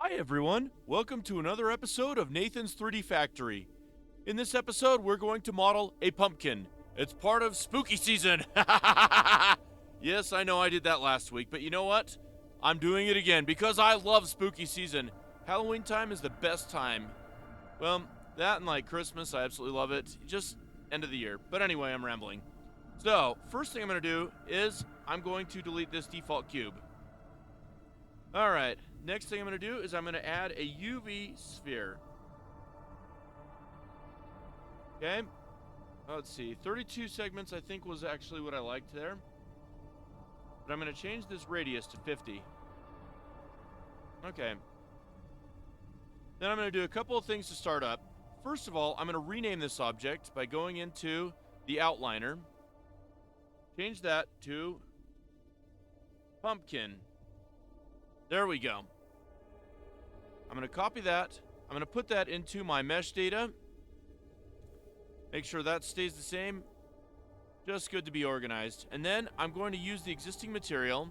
Hi everyone, welcome to another episode of Nathan's 3D Factory. In this episode, we're going to model a pumpkin. It's part of spooky season. Yes, I know I did that last week, but you know what? I'm doing it again because I love spooky season. Halloween time is the best time. Well, that and like Christmas, I absolutely love it. Just end of the year. But anyway, I'm rambling. So, first thing I'm going to do is I'm going to delete this default cube. Alright, next thing I'm going to do is I'm going to add a UV sphere. Okay, let's see, 32 segments I think was actually what I liked there. But I'm going to change this radius to 50. Okay. Then I'm going to do a couple of things to start up. First of all, I'm going to rename this object by going into the outliner. Change that to pumpkin. There we go. I'm going to copy that. I'm going to put that into my mesh data. Make sure that stays the same. Just good to be organized. And then I'm going to use the existing material,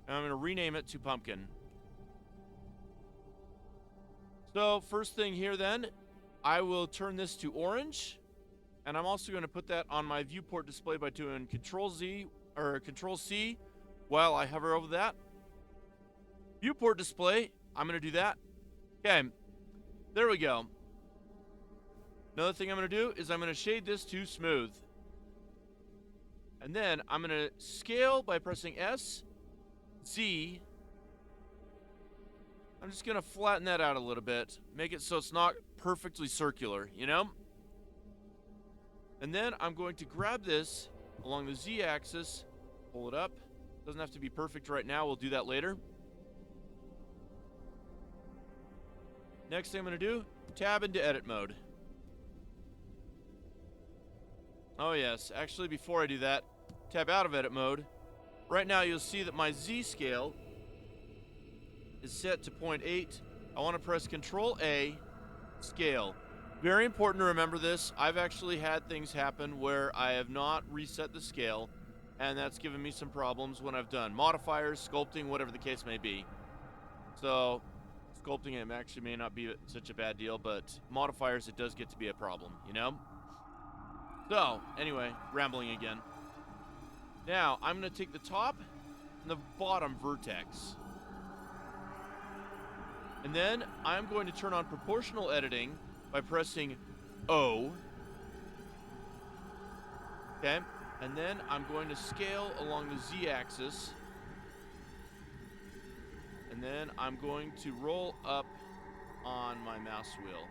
and I'm going to rename it to pumpkin. So first thing here then, I will turn this to orange. And I'm also going to put that on my viewport display by doing Control-Z or Control-C while I hover over that. Viewport display, I'm going to do that. Okay, there we go. Another thing I'm going to do is I'm going to shade this to smooth. And then I'm going to scale by pressing S, Z. I'm just going to flatten that out a little bit. Make it so it's not perfectly circular, you know? And then I'm going to grab this along the Z axis, pull it up. Doesn't have to be perfect right now, we'll do that later. Next thing I'm going to do, tab into edit mode. Oh yes, actually before I do that, tab out of edit mode. Right now you'll see that my Z scale is set to 0.8. I want to press Control A, scale. Very important to remember this. I've actually had things happen where I have not reset the scale, and that's given me some problems when I've done modifiers, sculpting, whatever the case may be. So sculpting it actually may not be such a bad deal, but modifiers, it does get to be a problem, you know? So, anyway, rambling again. Now, I'm going to take the top and the bottom vertex. And then I'm going to turn on proportional editing by pressing O. Okay, and then I'm going to scale along the Z-axis. And then I'm going to roll up on my mouse wheel.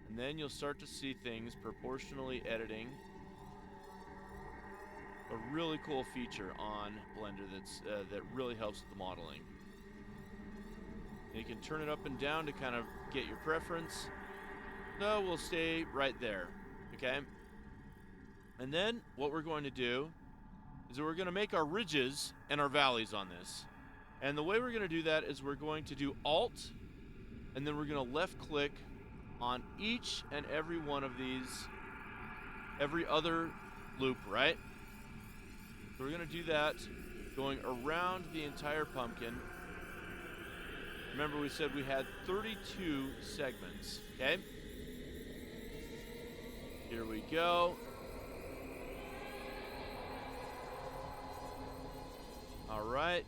And then you'll start to see things proportionally editing. A really cool feature on Blender that really helps with the modeling. And you can turn it up and down to kind of get your preference. So we'll stay right there, okay? And then what we're going to do is that we're going to make our ridges and our valleys on this. And the way we're going to do that is we're going to do Alt, and then we're going to left click on each and every one of these, every other loop, right? So we're going to do that going around the entire pumpkin. Remember we said we had 32 segments, okay? Here we go. All right.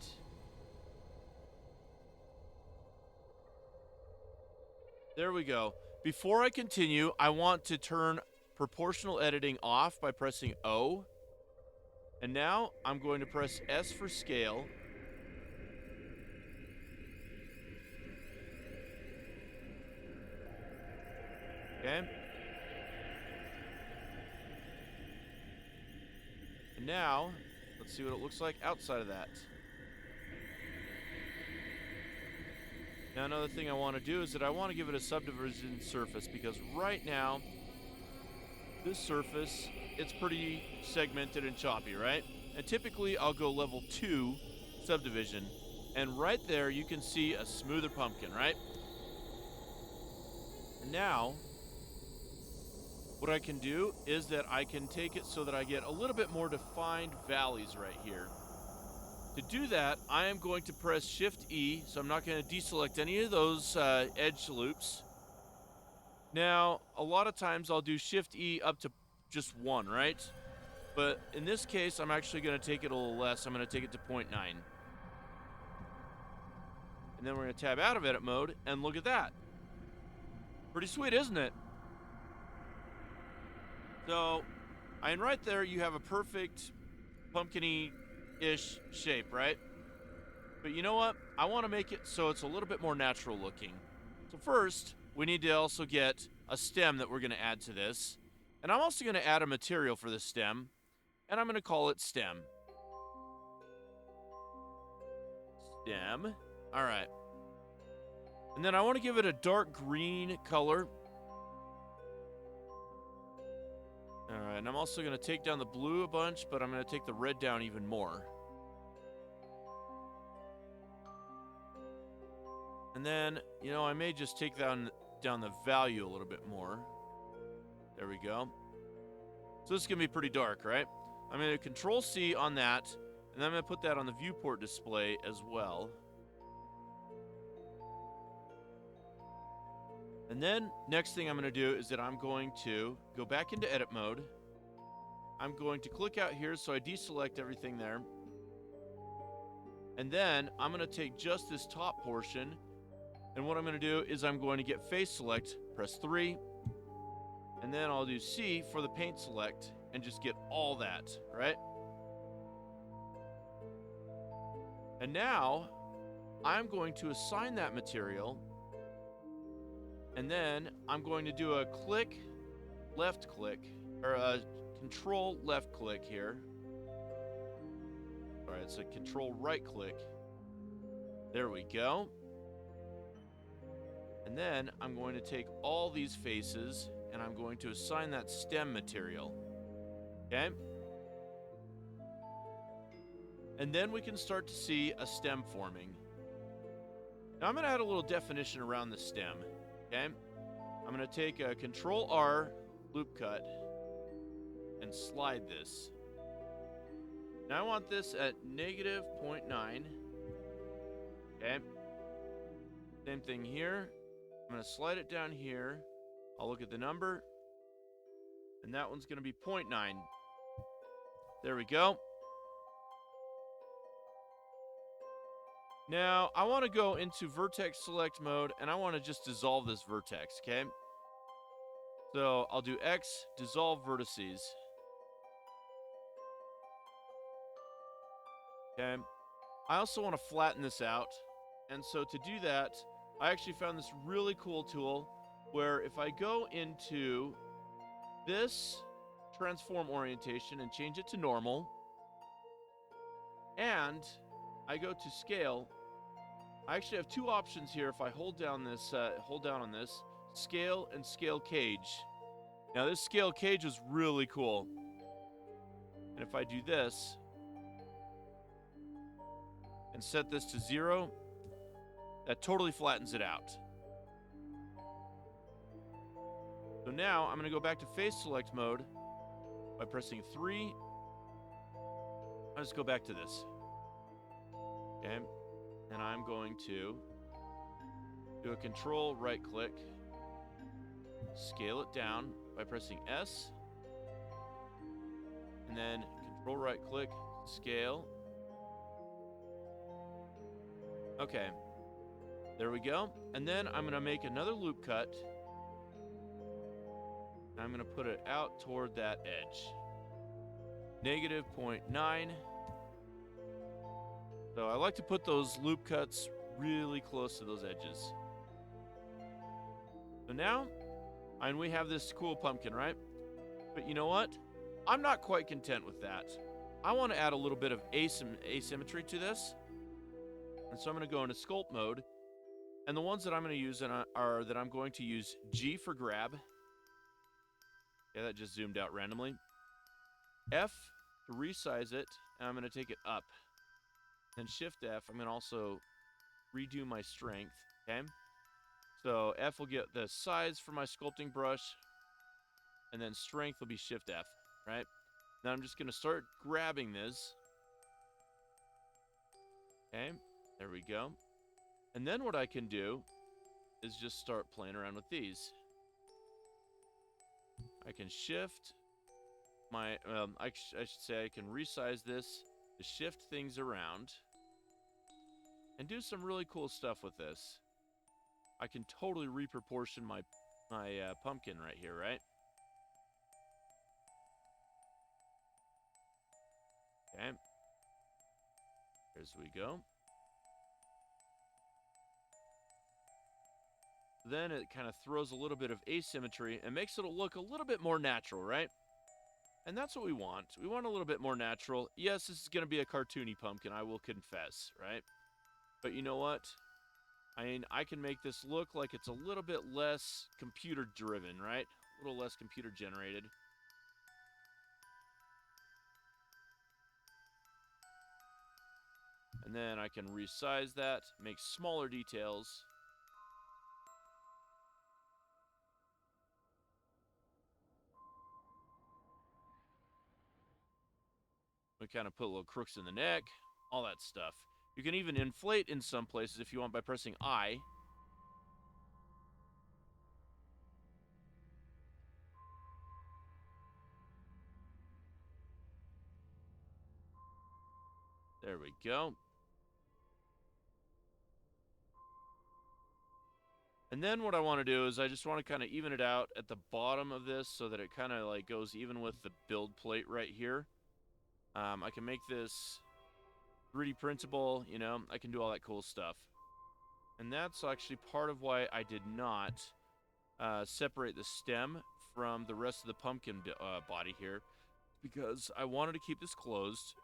There we go. Before I continue, I want to turn proportional editing off by pressing O. And now I'm going to press S for scale. Okay. And now, let's see what it looks like outside of that. Now another thing I want to do is that I want to give it a subdivision surface, because right now, this surface, it's pretty segmented and choppy, right? And typically I'll go level 2 subdivision. And right there you can see a smoother pumpkin, right? And now, what I can do is that I can take it so that I get a little bit more defined valleys right here. To do that, I am going to press Shift E, so I'm not going to deselect any of those edge loops. Now, a lot of times I'll do Shift E up to just 1, right? But in this case, I'm actually going to take it a little less. I'm going to take it to 0.9. And then we're going to tab out of edit mode, and look at that. Pretty sweet, isn't it? So, and right there, you have a perfect pumpkin-y-ish shape, right? But you know what? I want to make it so it's a little bit more natural looking. So first, we need to also get a stem that we're going to add to this. And I'm also going to add a material for this stem. And I'm going to call it stem. Stem. All right. And then I want to give it a dark green color. All right, and I'm also going to take down the blue a bunch, but I'm going to take the red down even more. And then, you know, I may just take down the value a little bit more. There we go. So this is going to be pretty dark, right? I'm going to Control C on that, and then I'm going to put that on the viewport display as well. And then, next thing I'm going to do is that I'm going to go back into edit mode. I'm going to click out here, so I deselect everything there. And then, I'm going to take just this top portion, and what I'm going to do is I'm going to get face select, press 3, and then I'll do C for the paint select, and just get all that, right? And now, I'm going to assign that material, and then I'm going to do a click, left click, or a control left click here. All right, it's a control right click. There we go. And then I'm going to take all these faces and I'm going to assign that stem material. Okay? And then we can start to see a stem forming. Now I'm going to add a little definition around the stem. Okay? I'm going to take a Control R loop cut and slide this. Now I want this at -0.9. Okay? Same thing here. I'm going to slide it down here. I'll look at the number. And that one's going to be 0.9. There we go. Now, I want to go into vertex select mode, and I want to just dissolve this vertex, okay? So, I'll do X, dissolve vertices. Okay. I also want to flatten this out. And so to do that, I actually found this really cool tool where if I go into this transform orientation and change it to normal, and I go to scale, I actually have two options here. If I hold down on this, scale and scale cage. Now this scale cage is really cool. And if I do this and set this to 0, that totally flattens it out. So now I'm going to go back to face select mode by pressing 3. I'll just go back to this. Okay. And I'm going to do a control right click, scale it down by pressing S, and then control right click, scale. Okay. There we go. And then I'm going to make another loop cut. I'm going to put it out toward that edge. -0.9. So I like to put those loop cuts really close to those edges. So now, and we have this cool pumpkin, right? But you know what? I'm not quite content with that. I want to add a little bit of asymmetry to this. And so I'm going to go into sculpt mode. And the ones that I'm going to use are that I'm going to use G for grab. Yeah, that just zoomed out randomly. F to resize it, and I'm going to take it up. Then Shift F, I'm going to also redo my strength, okay? So F will get the size for my sculpting brush, and then strength will be Shift F, right? Now I'm just going to start grabbing this. Okay, there we go. And then what I can do is just start playing around with these. I can shift my, I should say I can resize this to shift things around and do some really cool stuff with this. I can totally reproportion my pumpkin right here, right? Okay. As we go. Then it kind of throws a little bit of asymmetry and makes it look a little bit more natural, right? And that's what we want. We want a little bit more natural. Yes, this is going to be a cartoony pumpkin, I will confess, right? But you know what? I mean, I can make this look like it's a little bit less computer driven, right? A little less computer generated. And then I can resize that, make smaller details. We kind of put little crooks in the neck, all that stuff. You can even inflate in some places if you want by pressing I. There we go. And then what I want to do is I just want to kind of even it out at the bottom of this so that it kind of like goes even with the build plate right here. I can make this 3D printable, you know, I can do all that cool stuff. And that's actually part of why I did not separate the stem from the rest of the pumpkin body here, because I wanted to keep this closed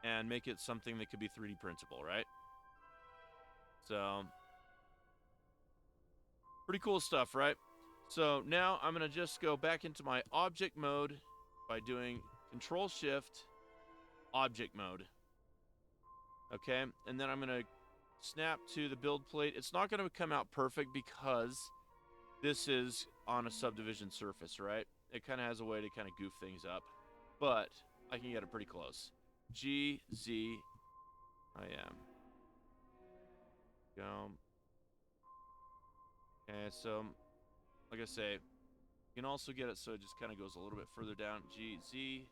and make it something that could be 3D printable, right? So, pretty cool stuff, right? So now I'm going to just go back into my object mode by doing Control-Shift, object mode. Okay, and then I'm going to snap to the build plate. It's not going to come out perfect because this is on a subdivision surface, right? It kind of has a way to kind of goof things up, but I can get it pretty close. G, Z, I am. Go. Okay, so, like I say, you can also get it so it just kind of goes a little bit further down. G, Z.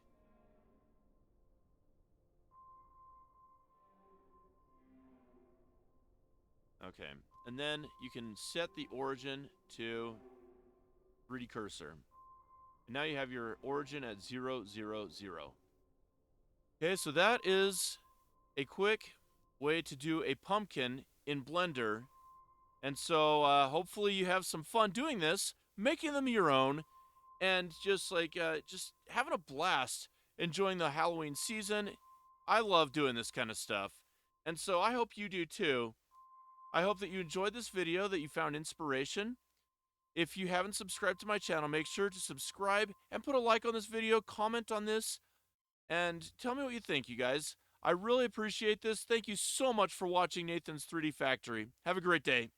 Okay, and then you can set the origin to 3D cursor. And now you have your origin at 0, 0, 0. Okay, so that is a quick way to do a pumpkin in Blender. And so hopefully you have some fun doing this, making them your own, and just like just having a blast enjoying the Halloween season. I love doing this kind of stuff. And so I hope you do too. I hope that you enjoyed this video, that you found inspiration. If you haven't subscribed to my channel, make sure to subscribe and put a like on this video, comment on this, and tell me what you think, you guys. I really appreciate this. Thank you so much for watching Nathan's 3D Factory. Have a great day.